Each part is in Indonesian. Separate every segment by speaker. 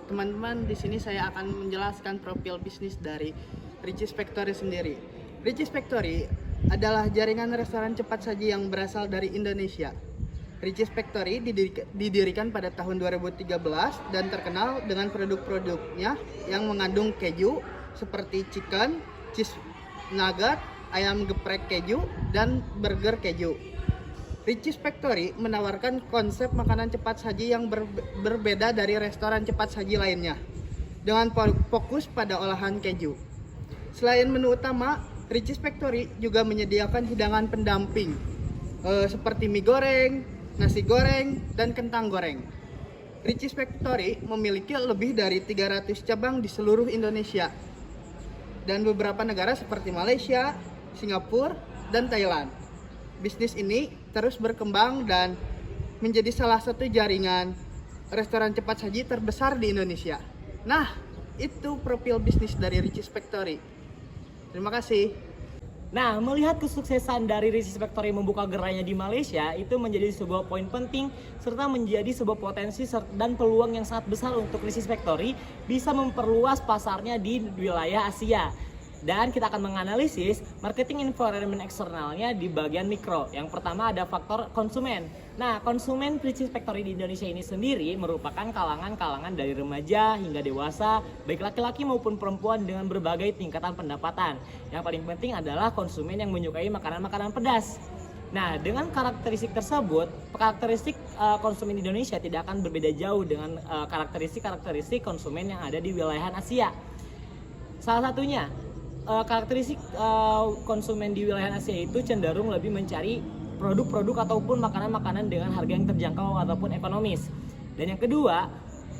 Speaker 1: teman-teman, di sini saya akan menjelaskan profil bisnis dari Richeese Factory sendiri. Richeese Factory adalah jaringan restoran cepat saji yang berasal dari Indonesia. Richeese Factory didirikan pada tahun 2013 dan terkenal dengan produk-produknya yang mengandung keju seperti chicken, cheese nugget, ayam geprek keju, dan burger keju. Richeese Factory menawarkan konsep makanan cepat saji yang berbeda dari restoran cepat saji lainnya, dengan fokus pada olahan keju. Selain menu utama, Richeese Factory juga menyediakan hidangan pendamping seperti mie goreng, nasi goreng, dan kentang goreng. Richeese Factory memiliki lebih dari 300 cabang di seluruh Indonesia dan beberapa negara seperti Malaysia, Singapura, dan Thailand. Bisnis ini terus berkembang dan menjadi salah satu jaringan restoran cepat saji terbesar di Indonesia. Nah, itu profil bisnis dari Richeese Factory. Terima kasih.
Speaker 2: Nah, melihat kesuksesan dari Richeese Factory membuka gerainya di Malaysia itu menjadi sebuah poin penting serta menjadi sebuah potensi dan peluang yang sangat besar untuk Richeese Factory bisa memperluas pasarnya di wilayah Asia. Dan kita akan menganalisis marketing environment eksternalnya di bagian mikro. Yang pertama ada faktor konsumen. Nah, konsumen Richeese Factory di Indonesia ini sendiri merupakan kalangan-kalangan dari remaja hingga dewasa, baik laki-laki maupun perempuan dengan berbagai tingkatan pendapatan. Yang paling penting adalah konsumen yang menyukai makanan-makanan pedas. Nah, dengan karakteristik tersebut, karakteristik konsumen Indonesia tidak akan berbeda jauh dengan karakteristik konsumen yang ada di wilayah Asia. Salah satunya, karakteristik konsumen di wilayah Asia itu cenderung lebih mencari produk-produk ataupun makanan-makanan dengan harga yang terjangkau ataupun ekonomis. Dan yang kedua,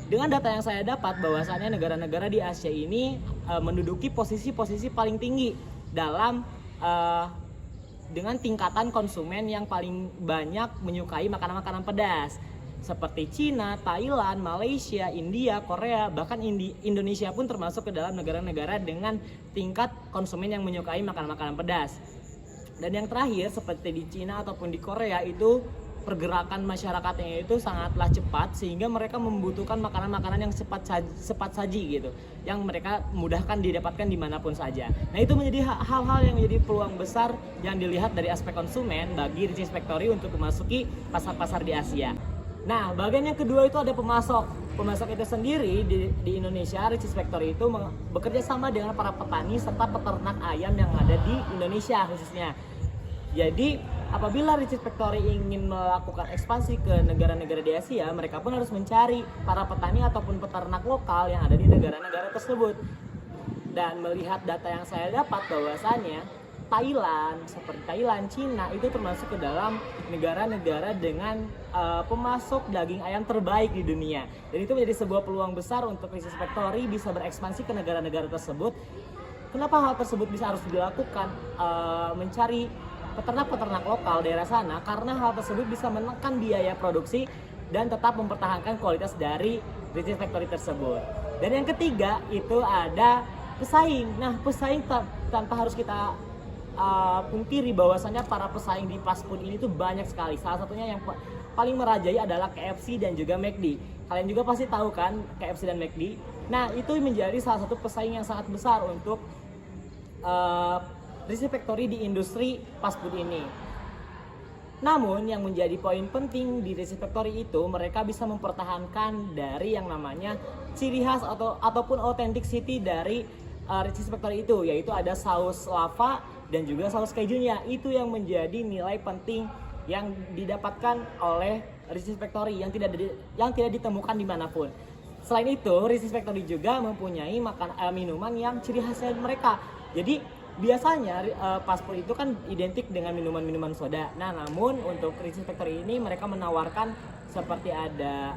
Speaker 2: dengan data yang saya dapat bahwasannya negara-negara di Asia ini menduduki posisi-posisi paling tinggi dalam dengan tingkatan konsumen yang paling banyak menyukai makanan-makanan pedas. Seperti Cina, Thailand, Malaysia, India, Korea, bahkan Indonesia pun termasuk ke dalam negara-negara dengan tingkat konsumen yang menyukai makanan-makanan pedas. Dan yang terakhir, seperti di Cina ataupun di Korea itu pergerakan masyarakatnya itu sangatlah cepat sehingga mereka membutuhkan makanan-makanan yang cepat saji gitu, yang mereka mudahkan didapatkan dimanapun saja. Nah, itu menjadi hal-hal yang menjadi peluang besar yang dilihat dari aspek konsumen bagi Richeese Factory untuk memasuki pasar-pasar di Asia. Nah, bagian yang kedua itu ada pemasok. Pemasok itu sendiri di Indonesia, Richeese Factory itu bekerja sama dengan para petani serta peternak ayam yang ada di Indonesia khususnya. Jadi, apabila Richeese Factory ingin melakukan ekspansi ke negara-negara di Asia, mereka pun harus mencari para petani ataupun peternak lokal yang ada di negara-negara tersebut. Dan melihat data yang saya dapat bahwasannya seperti Thailand, Cina itu termasuk ke dalam negara-negara dengan pemasok daging ayam terbaik di dunia. Dan itu menjadi sebuah peluang besar untuk Richeese Factory bisa berekspansi ke negara-negara tersebut. Kenapa hal tersebut bisa harus dilakukan? Mencari peternak-peternak lokal daerah sana, karena hal tersebut bisa menekan biaya produksi dan tetap mempertahankan kualitas dari Richeese Factory tersebut. Dan yang ketiga itu ada pesaing. Nah, pesaing tanpa harus kita pungkiri bahwasannya para pesaing di fast food ini tuh banyak sekali. Salah satunya yang paling merajai adalah KFC dan juga McD. Kalian juga pasti tahu kan KFC dan McD. Nah, itu menjadi salah satu pesaing yang sangat besar untuk Richeese Factory di industri fast food ini. Namun yang menjadi poin penting di Richeese Factory itu mereka bisa mempertahankan dari yang namanya ciri khas ataupun authenticity dari Richeese Factory itu, yaitu ada saus lava dan juga saus kejunya. Itu yang menjadi nilai penting yang didapatkan oleh Richeese Factory yang tidak ditemukan dimanapun. Selain itu, Richeese Factory juga mempunyai minuman yang ciri khasnya mereka. Jadi biasanya fast food itu kan identik dengan minuman-minuman soda. Nah, namun untuk Richeese Factory ini mereka menawarkan seperti ada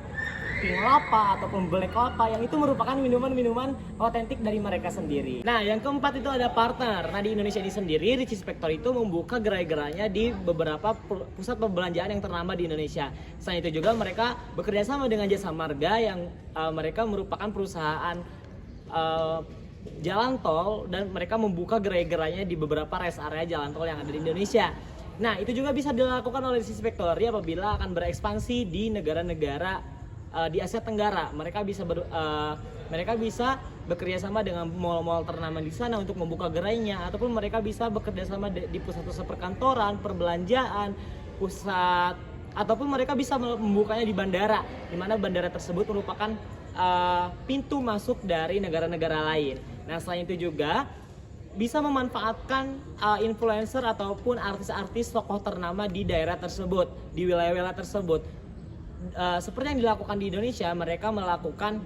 Speaker 2: pink lapa ataupun black lapa yang itu merupakan minuman-minuman otentik dari mereka sendiri. Nah, yang keempat itu ada partner. Nah, di Indonesia ini sendiri Richeese Factory itu membuka gerai-gerainya di beberapa pusat perbelanjaan yang ternama di Indonesia. Selain itu juga mereka bekerja sama dengan Jasa Marga yang mereka merupakan perusahaan jalan tol dan mereka membuka gerai-gerainya di beberapa rest area jalan tol yang ada di Indonesia. Nah, itu juga bisa dilakukan oleh Richeese Factory apabila akan berekspansi di negara-negara di Asia Tenggara. Mereka bisa bekerja sama dengan mall-mall ternama di sana untuk membuka gerainya, ataupun mereka bisa bekerja sama di pusat-pusat perkantoran, perbelanjaan, pusat, ataupun mereka bisa membukanya di bandara, di mana bandara tersebut merupakan pintu masuk dari negara-negara lain. Nah, selain itu juga bisa memanfaatkan influencer ataupun artis-artis tokoh ternama di daerah tersebut, di wilayah-wilayah tersebut. Seperti yang dilakukan di Indonesia, mereka melakukan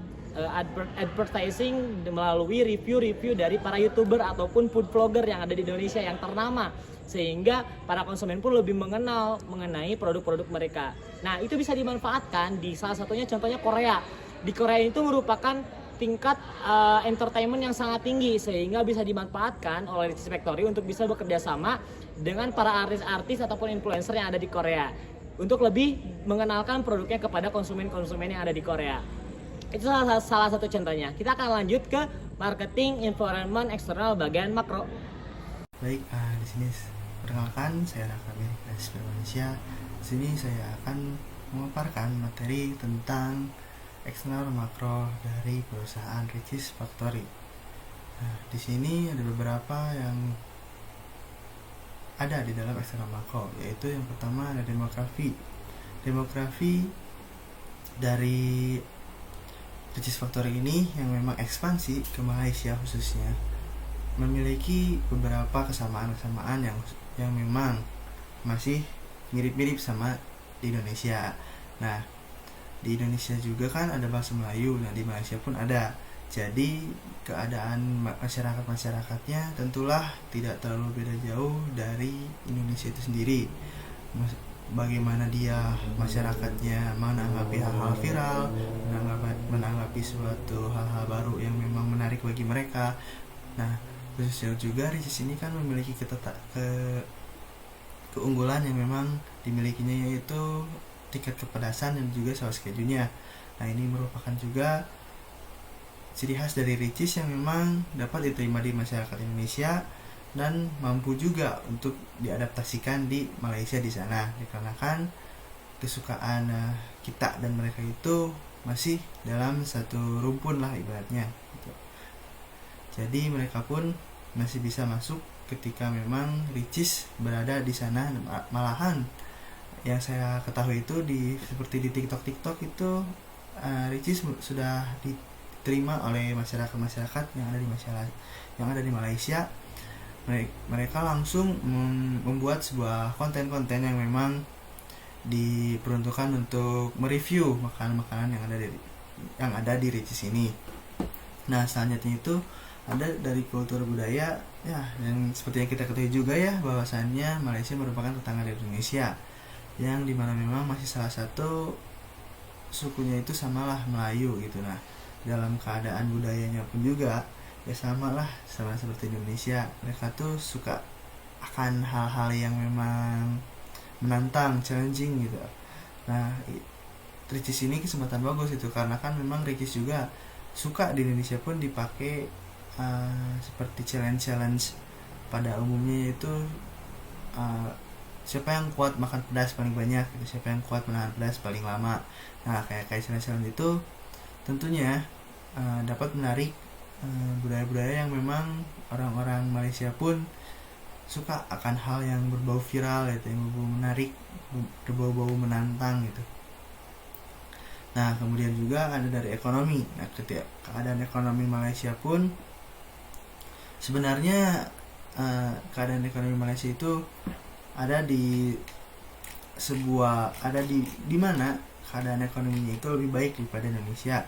Speaker 2: advertising melalui review-review dari para YouTuber ataupun food vlogger yang ada di Indonesia yang ternama, sehingga para konsumen pun lebih mengenal mengenai produk-produk mereka. Nah, itu bisa dimanfaatkan di salah satunya contohnya Korea. Di Korea itu merupakan tingkat entertainment yang sangat tinggi, sehingga bisa dimanfaatkan oleh Richeese Factory untuk bisa bekerja sama dengan para artis-artis ataupun influencer yang ada di Korea untuk lebih mengenalkan produknya kepada konsumen-konsumen yang ada di Korea. Itu salah satu contohnya. Kita akan lanjut ke marketing environment eksternal bagian makro.
Speaker 3: Baik, di sini perkenalkan saya Raka dari Indonesia. Di sini saya akan memaparkan materi tentang eksternal makro dari perusahaan Richeese Factory. Nah, di sini ada beberapa yang ada di dalam eksternal makro, yaitu yang pertama ada demografi. Demografi dari Richeese Factory ini yang memang ekspansi ke Malaysia khususnya memiliki beberapa kesamaan-kesamaan yang memang masih mirip-mirip sama di Indonesia. Nah, di Indonesia juga kan ada bahasa Melayu, nah di Malaysia pun ada. Jadi keadaan masyarakatnya tentulah tidak terlalu beda jauh dari Indonesia itu sendiri. Bagaimana dia masyarakatnya menanggapi hal-hal viral, menanggapi suatu hal-hal baru yang memang menarik bagi mereka. Nah, khususnya juga Richeese ini kan memiliki keunggulan yang memang dimilikinya, yaitu tingkat kepedasan dan juga saus kejunya. Nah, ini merupakan juga ciri khas dari Richeese yang memang dapat diterima di masyarakat Indonesia dan mampu juga untuk diadaptasikan di Malaysia di sana, dikarenakan kesukaan kita dan mereka itu masih dalam satu rumpun lah ibaratnya gitu. Jadi mereka pun masih bisa masuk ketika memang Richeese berada di sana. Malahan yang saya ketahui itu seperti di TikTok itu Richeese sudah diterima oleh masyarakat yang ada di Malaysia. Mereka langsung membuat sebuah konten-konten yang memang diperuntukkan untuk mereview makanan-makanan yang ada di Richeese ini. Nah, selanjutnya itu ada dari kultur budaya ya, yang seperti yang kita ketahui juga ya, bahwasannya Malaysia merupakan tetangga dari Indonesia, yang dimana memang masih salah satu sukunya itu samalah Melayu gitu. Nah, dalam keadaan budayanya pun juga ya sama seperti Indonesia. Mereka tuh suka akan hal-hal yang memang menantang, challenging gitu. Nah, Richeese ini kesempatan bagus itu, karena kan memang Richeese juga suka di Indonesia pun dipakai seperti challenge pada umumnya, yaitu siapa yang kuat makan pedas paling banyak gitu, siapa yang kuat menahan pedas paling lama. Nah, kayak challenge itu tentunya dapat menarik budaya-budaya yang memang orang-orang Malaysia pun suka akan hal yang berbau viral gitu, yang berbau menarik, berbau menantang gitu. Nah, kemudian juga ada dari ekonomi. Nah, ketika keadaan ekonomi Malaysia pun sebenarnya keadaan ekonomi Malaysia itu ada di mana keadaan ekonominya itu lebih baik daripada Indonesia.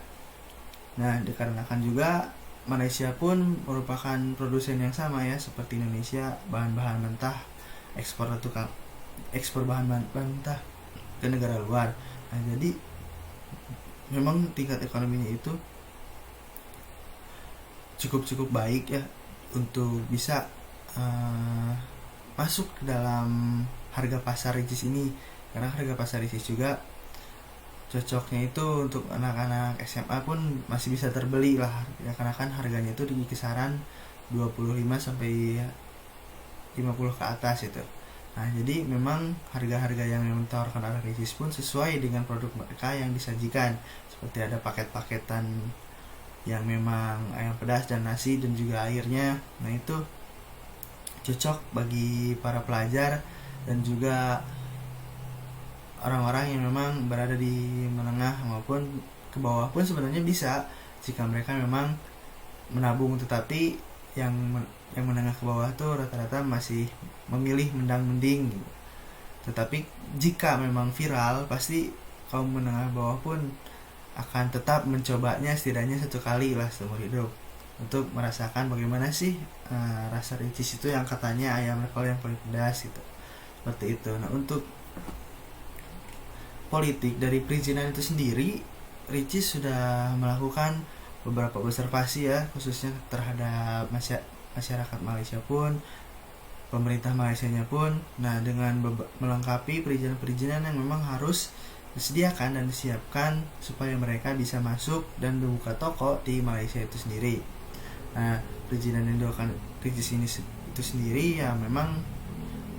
Speaker 3: Nah, dikarenakan juga Malaysia pun merupakan produsen yang sama ya seperti Indonesia, bahan-bahan mentah, ekspor bahan mentah ke negara luar. Nah, jadi memang tingkat ekonominya itu cukup baik ya untuk bisa masuk ke dalam harga pasar Richeese ini, karena harga pasar Richeese juga cocoknya itu untuk anak-anak SMA pun masih bisa terbeli lah ya, karena kan harganya itu di kisaran 25 sampai 50 ke atas itu. Nah, jadi memang harga-harga yang ditawarkan oleh Ricis pun sesuai dengan produk mereka yang disajikan. Seperti ada paket-paketan yang memang ayam pedas dan nasi dan juga airnya. Nah, itu cocok bagi para pelajar dan juga orang-orang yang memang berada di menengah maupun ke bawah pun sebenarnya bisa jika mereka memang menabung, tetapi yang menengah ke bawah tuh rata-rata masih memilih mendang-mending gitu. Tetapi jika memang viral, pasti kaum menengah bawah pun akan tetap mencobanya setidaknya 1 kali lah seumur hidup untuk merasakan bagaimana sih rasa Ricis itu yang katanya ayam level yang paling pedas gitu. Seperti itu. Nah, untuk politik dari perizinan itu sendiri, Ricis sudah melakukan beberapa observasi ya, khususnya terhadap masyarakat Malaysia pun, pemerintah Malaysianya pun. Nah, dengan melengkapi perizinan-perizinan yang memang harus disediakan dan disiapkan supaya mereka bisa masuk dan membuka toko di Malaysia itu sendiri. Nah, perizinan yang dilakukan Ricis ini itu sendiri ya memang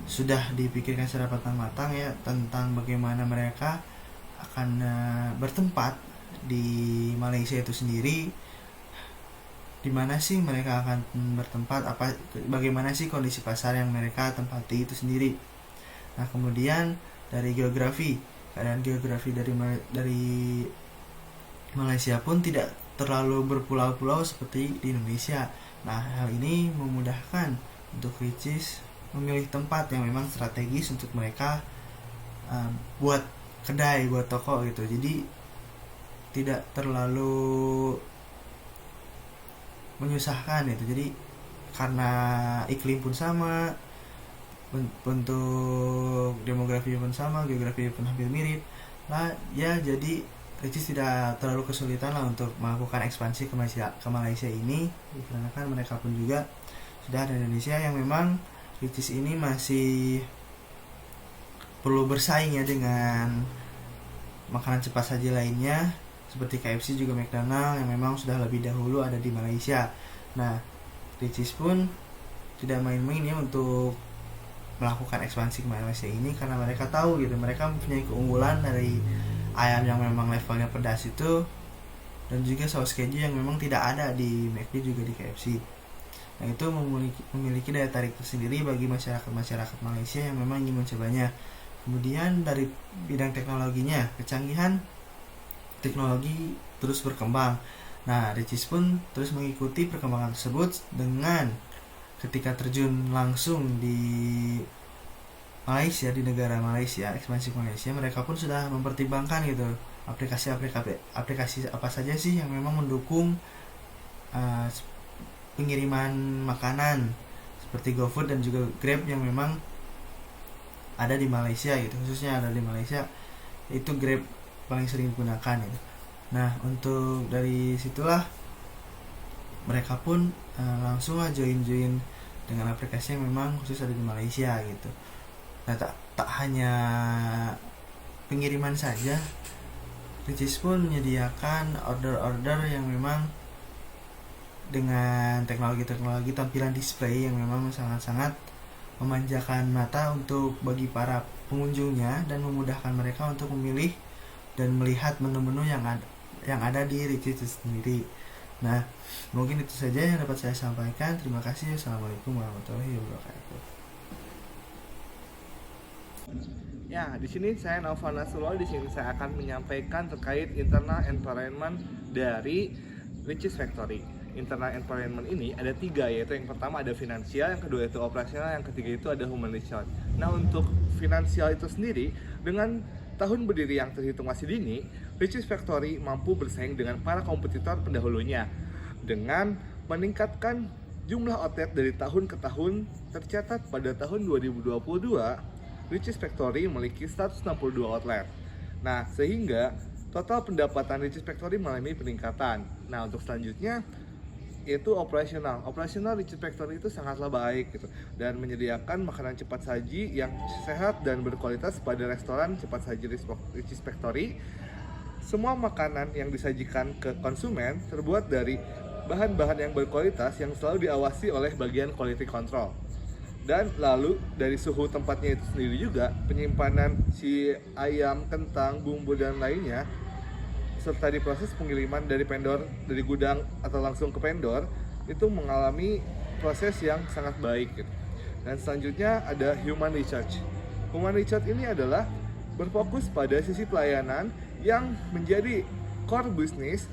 Speaker 3: sudah dipikirkan secara matang-matang ya tentang bagaimana mereka akan bertempat di Malaysia itu sendiri, di mana sih mereka akan bertempat, bagaimana sih kondisi pasar yang mereka tempati itu sendiri. Nah, kemudian dari keadaan geografi dari Malaysia pun tidak terlalu berpulau-pulau seperti di Indonesia. Nah, hal ini memudahkan untuk Ricis memilih tempat yang memang strategis untuk mereka buat kedai, buat toko gitu. Jadi tidak terlalu menyusahkan gitu. Jadi karena iklim pun sama, bentuk demografi pun sama, geografi pun hampir mirip lah ya, jadi Ricis tidak terlalu kesulitan lah untuk melakukan ekspansi ke Malaysia ini, dikarenakan mereka pun juga sudah ada di Indonesia yang memang Ricis ini masih perlu bersaing ya dengan makanan cepat saji lainnya seperti KFC juga McDonald yang memang sudah lebih dahulu ada di Malaysia. Nah, Ricis pun tidak main-main ya untuk melakukan ekspansi ke Malaysia ini karena mereka tahu gitu, mereka mempunyai keunggulan dari ayam yang memang levelnya pedas itu dan juga saus keju yang memang tidak ada di McD juga di KFC. Nah, itu memiliki daya tarik tersendiri bagi masyarakat Malaysia yang memang ingin mencobanya. Kemudian dari bidang teknologinya, kecanggihan teknologi terus berkembang. Nah, Ricis pun terus mengikuti perkembangan tersebut dengan ketika terjun langsung di Malaysia, di negara Malaysia, ekspansi Malaysia, mereka pun sudah mempertimbangkan gitu aplikasi apa saja sih yang memang mendukung pengiriman makanan seperti GoFood dan juga Grab yang memang ada di Malaysia gitu, khususnya ada di Malaysia itu Grab paling sering digunakan gitu. Nah, untuk dari situlah mereka pun langsung join dengan aplikasi yang memang khusus ada di Malaysia gitu. Nah, tak hanya pengiriman saja, Ricis pun menyediakan order-order yang memang dengan teknologi tampilan display yang memang sangat-sangat memanjakan mata untuk bagi para pengunjungnya dan memudahkan mereka untuk memilih dan melihat menu-menu yang ada di Ricis itu sendiri. Nah, mungkin itu saja yang dapat saya sampaikan. Terima kasih. Assalamualaikum warahmatullahi wabarakatuh.
Speaker 4: Ya, di sini saya Naufal Nasrullah. Di sini saya akan menyampaikan terkait internal environment dari Ricis Factory. Internal environment ini ada 3, yaitu yang pertama ada finansial, yang kedua itu operasional, yang ketiga itu ada human resource. Nah, untuk finansial itu sendiri, dengan tahun berdiri yang terhitung masih dini, Ricis Factory mampu bersaing dengan para kompetitor pendahulunya dengan meningkatkan jumlah outlet dari tahun ke tahun. Tercatat pada tahun 2022, Ricis Factory memiliki 162 outlet. Nah, sehingga total pendapatan Ricis Factory mengalami peningkatan. Nah, untuk selanjutnya yaitu operasional. Operasional Ricis Factory itu sangatlah baik gitu, dan menyediakan makanan cepat saji yang sehat dan berkualitas pada restoran cepat saji Ricis Factory. Semua makanan yang disajikan ke konsumen terbuat dari bahan-bahan yang berkualitas yang selalu diawasi oleh bagian quality control. Dan lalu dari suhu tempatnya itu sendiri juga, penyimpanan si ayam, kentang, bumbu dan lainnya, serta di proses pengiriman dari vendor, dari gudang atau langsung ke vendor, itu mengalami proses yang sangat baik gitu. Dan selanjutnya ada human research. Human research ini adalah berfokus pada sisi pelayanan yang menjadi core bisnis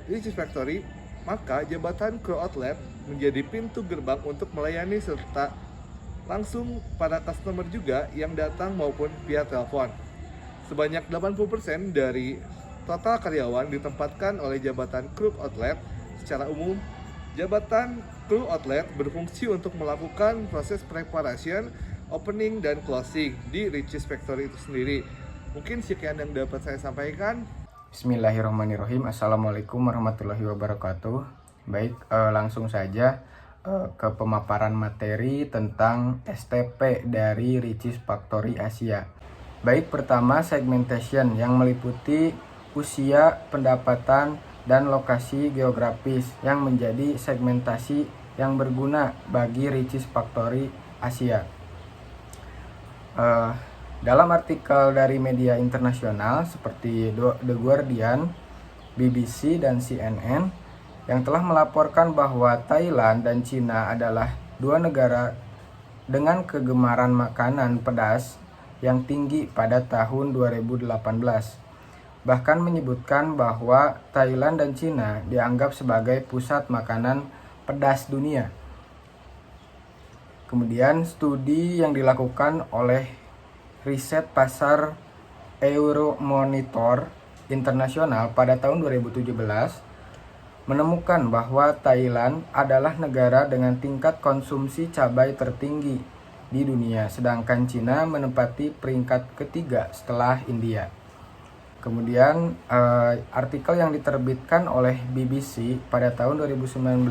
Speaker 4: Richeese Factory, maka jabatan crew outlet menjadi pintu gerbang untuk melayani serta langsung para customer juga yang datang maupun via telepon. Sebanyak 80% dari total karyawan ditempatkan oleh jabatan crew outlet. Secara umum, jabatan crew outlet berfungsi untuk melakukan proses preparation, opening, dan closing di Richeese Factory itu sendiri. Mungkin sekian yang dapat saya sampaikan.
Speaker 5: Bismillahirrahmanirrahim. Assalamualaikum warahmatullahi wabarakatuh. Baik, langsung saja ke pemaparan materi tentang STP dari Richeese Factory Asia. Baik, pertama segmentation yang meliputi usia, pendapatan, dan lokasi geografis yang menjadi segmentasi yang berguna bagi Richeese Factory Asia. Dalam artikel dari media internasional seperti The Guardian, BBC, dan CNN yang telah melaporkan bahwa Thailand dan Cina adalah dua negara dengan kegemaran makanan pedas yang tinggi pada tahun 2018. Bahkan menyebutkan bahwa Thailand dan Cina dianggap sebagai pusat makanan pedas dunia. Kemudian studi yang dilakukan oleh riset pasar Euromonitor Internasional pada tahun 2017 menemukan bahwa Thailand adalah negara dengan tingkat konsumsi cabai tertinggi di dunia, sedangkan Cina menempati peringkat ketiga setelah India. Kemudian artikel yang diterbitkan oleh BBC pada tahun 2019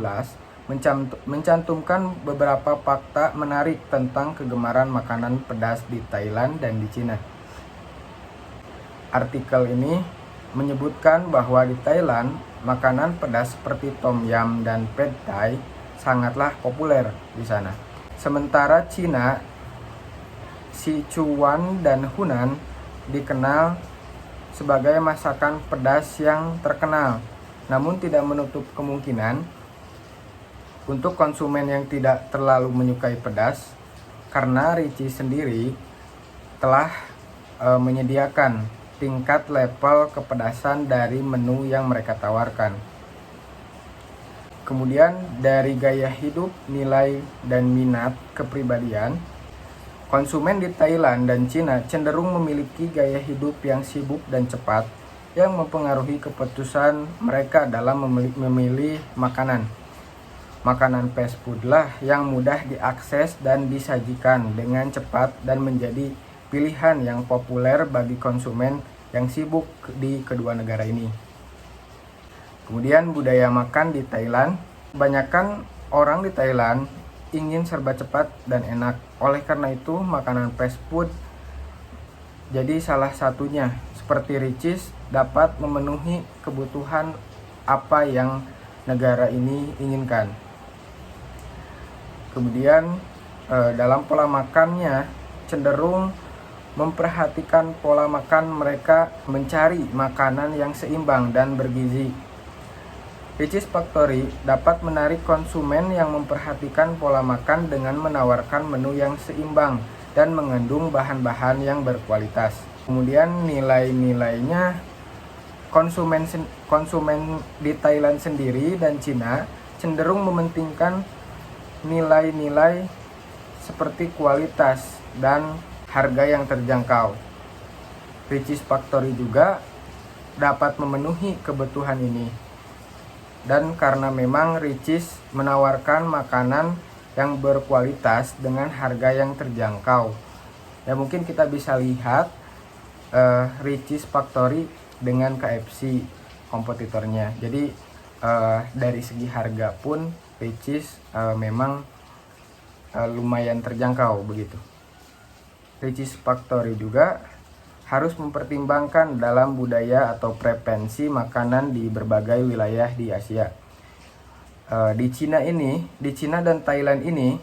Speaker 5: mencantumkan beberapa fakta menarik tentang kegemaran makanan pedas di Thailand dan di Cina. Artikel ini menyebutkan bahwa di Thailand, makanan pedas seperti tom yum dan pad thai sangatlah populer di sana. Sementara Cina, Sichuan dan Hunan dikenal sebagai masakan pedas yang terkenal, namun tidak menutup kemungkinan untuk konsumen yang tidak terlalu menyukai pedas, karena Richeese sendiri telah menyediakan tingkat level kepedasan dari menu yang mereka tawarkan. Kemudian dari gaya hidup, nilai, dan minat kepribadian, konsumen di Thailand dan Cina cenderung memiliki gaya hidup yang sibuk dan cepat yang mempengaruhi keputusan mereka dalam memilih makanan. Makanan fast food lah yang mudah diakses dan disajikan dengan cepat dan menjadi pilihan yang populer bagi konsumen yang sibuk di kedua negara ini. Kemudian budaya makan di Thailand. Kebanyakan orang di Thailand ingin serba cepat dan enak. Oleh karena itu, makanan fast food jadi salah satunya. Seperti Richeese dapat memenuhi kebutuhan apa yang negara ini inginkan. Kemudian dalam pola makannya cenderung memperhatikan pola makan mereka, mencari makanan yang seimbang dan bergizi. Richeese Factory dapat menarik konsumen yang memperhatikan pola makan dengan menawarkan menu yang seimbang dan mengandung bahan-bahan yang berkualitas. Kemudian nilai-nilainya, konsumen di Thailand sendiri dan Cina cenderung mementingkan nilai-nilai seperti kualitas dan harga yang terjangkau. Richeese Factory juga dapat memenuhi kebutuhan ini. Dan karena memang Richeese menawarkan makanan yang berkualitas dengan harga yang terjangkau. Ya mungkin kita bisa lihat Richeese Factory dengan KFC kompetitornya. Jadi dari segi harga pun Richeese memang lumayan terjangkau begitu. Richeese Factory juga harus mempertimbangkan dalam budaya atau preferensi makanan di berbagai wilayah di Asia. Di Cina dan Thailand ini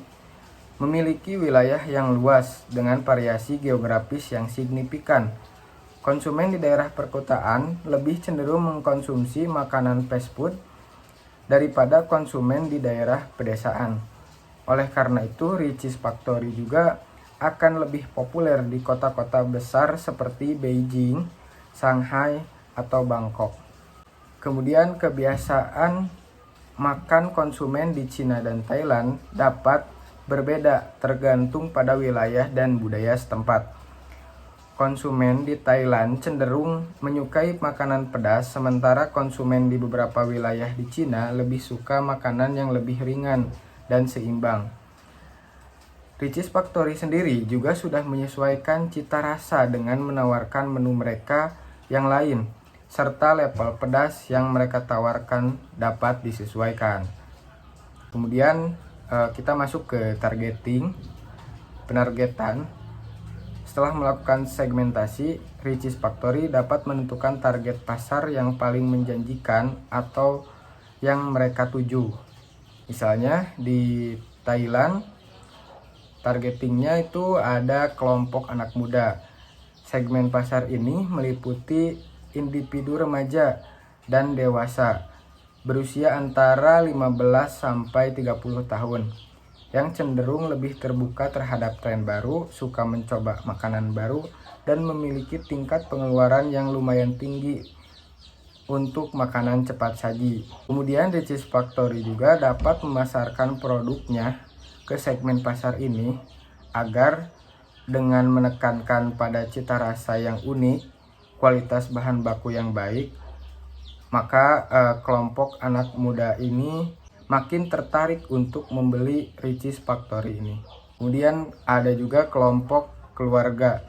Speaker 5: memiliki wilayah yang luas dengan variasi geografis yang signifikan. Konsumen di daerah perkotaan lebih cenderung mengkonsumsi makanan fast food daripada konsumen di daerah pedesaan. Oleh karena itu, Richeese Factory juga akan lebih populer di kota-kota besar seperti Beijing, Shanghai, atau Bangkok. Kemudian kebiasaan makan konsumen di Cina dan Thailand dapat berbeda tergantung pada wilayah dan budaya setempat. Konsumen di Thailand cenderung menyukai makanan pedas, sementara konsumen di beberapa wilayah di Cina lebih suka makanan yang lebih ringan dan seimbang. Richeese Factory sendiri juga sudah menyesuaikan cita rasa dengan menawarkan menu mereka yang lain, serta level pedas yang mereka tawarkan dapat disesuaikan. Kemudian kita masuk ke penargetan. Setelah melakukan segmentasi, Richeese Factory dapat menentukan target pasar yang paling menjanjikan atau yang mereka tuju. Misalnya di Thailand, targetingnya itu ada kelompok anak muda. Segmen pasar ini meliputi individu remaja dan dewasa berusia antara 15 sampai 30 tahun yang cenderung lebih terbuka terhadap tren baru, suka mencoba makanan baru, dan memiliki tingkat pengeluaran yang lumayan tinggi untuk makanan cepat saji. Kemudian Richeese Factory juga dapat memasarkan produknya ke segmen pasar ini agar dengan menekankan pada cita rasa yang unik, kualitas bahan baku yang baik, maka kelompok anak muda ini makin tertarik untuk membeli Richeese Factory ini. Kemudian ada juga kelompok keluarga.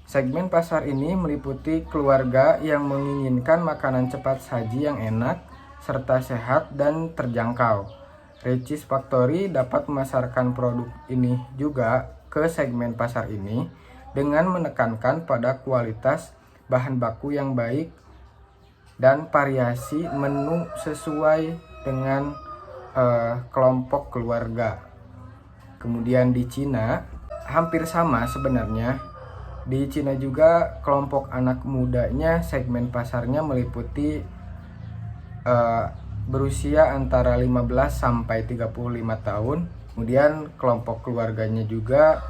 Speaker 5: Segmen pasar ini meliputi keluarga yang menginginkan makanan cepat saji yang enak, serta sehat dan terjangkau. Richeese Factory dapat memasarkan produk ini juga ke segmen pasar ini dengan menekankan pada kualitas bahan baku yang baik dan variasi menu sesuai dengan kelompok keluarga. Kemudian di Cina hampir sama sebenarnya. Di Cina juga kelompok anak mudanya segmen pasarnya meliputi berusia antara 15 sampai 35 tahun. Kemudian kelompok keluarganya juga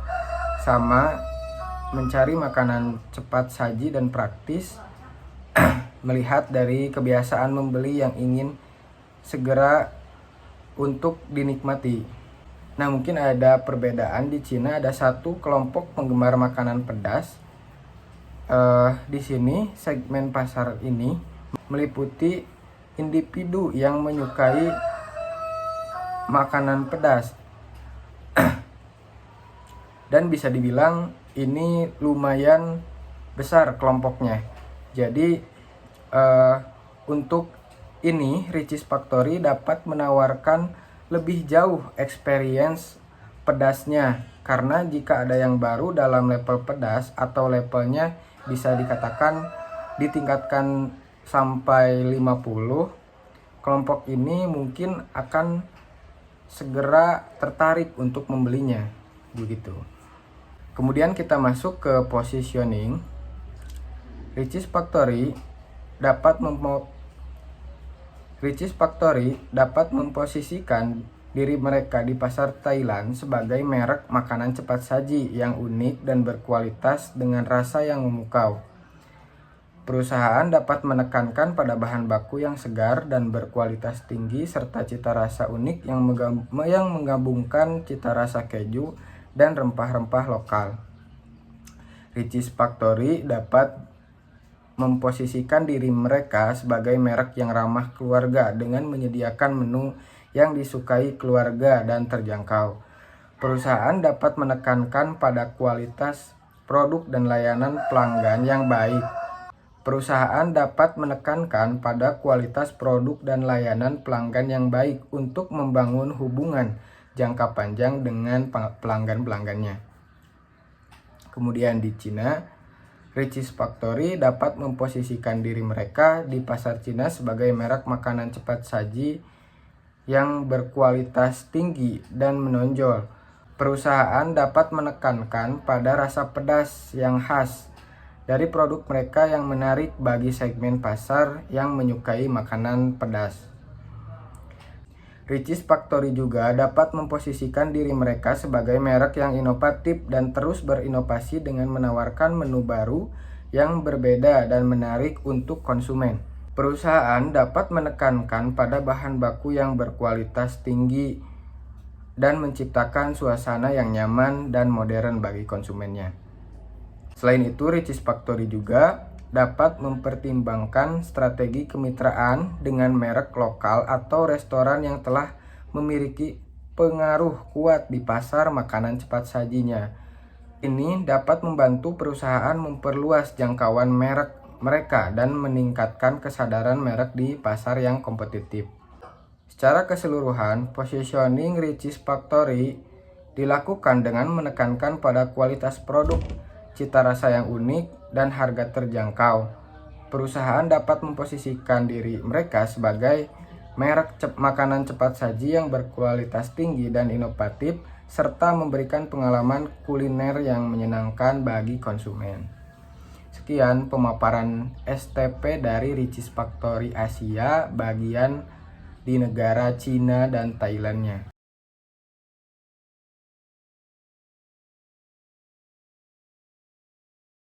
Speaker 5: sama, mencari makanan cepat saji dan praktis. Melihat dari kebiasaan membeli yang ingin segera untuk dinikmati. Nah, mungkin ada perbedaan. Di Cina ada satu kelompok penggemar makanan pedas. Di sini segmen pasar ini meliputi individu yang menyukai makanan pedas. Dan bisa dibilang ini lumayan besar kelompoknya. Jadi untuk ini Richeese Factory dapat menawarkan lebih jauh experience pedasnya, karena jika ada yang baru dalam level pedas atau levelnya bisa dikatakan ditingkatkan sampai 50, kelompok ini mungkin akan segera tertarik untuk membelinya, begitu. Kemudian kita masuk ke positioning. Richeese Factory dapat memposisikan diri mereka di pasar Thailand sebagai merek makanan cepat saji yang unik dan berkualitas dengan rasa yang memukau. Perusahaan dapat menekankan pada bahan baku yang segar dan berkualitas tinggi serta cita rasa unik yang menggabungkan cita rasa keju dan rempah-rempah lokal. Richeese Factory dapat memposisikan diri mereka sebagai merek yang ramah keluarga dengan menyediakan menu yang disukai keluarga dan terjangkau. Perusahaan dapat menekankan pada kualitas produk dan layanan pelanggan yang baik. Perusahaan dapat menekankan pada kualitas produk dan layanan pelanggan yang baik untuk membangun hubungan jangka panjang dengan pelanggan-pelanggannya. Kemudian di Cina, Richeese Factory dapat memposisikan diri mereka di pasar Cina sebagai merek makanan cepat saji yang berkualitas tinggi dan menonjol. Perusahaan dapat menekankan pada rasa pedas yang khas dari produk mereka yang menarik bagi segmen pasar yang menyukai makanan pedas. Richeese Factory juga dapat memposisikan diri mereka sebagai merek yang inovatif dan terus berinovasi dengan menawarkan menu baru yang berbeda dan menarik untuk konsumen. Perusahaan dapat menekankan pada bahan baku yang berkualitas tinggi dan menciptakan suasana yang nyaman dan modern bagi konsumennya. Selain itu, Richeese Factory juga dapat mempertimbangkan strategi kemitraan dengan merek lokal atau restoran yang telah memiliki pengaruh kuat di pasar makanan cepat sajinya. Ini dapat membantu perusahaan memperluas jangkauan merek mereka dan meningkatkan kesadaran merek di pasar yang kompetitif. Secara keseluruhan, positioning Richeese Factory dilakukan dengan menekankan pada kualitas produk, cita rasa yang unik, dan harga terjangkau. Perusahaan dapat memposisikan diri mereka sebagai merek makanan cepat saji yang berkualitas tinggi dan inovatif, serta memberikan pengalaman kuliner yang menyenangkan bagi konsumen. Sekian pemaparan STP dari Richeese Factory Asia bagian di negara Cina dan Thailandnya.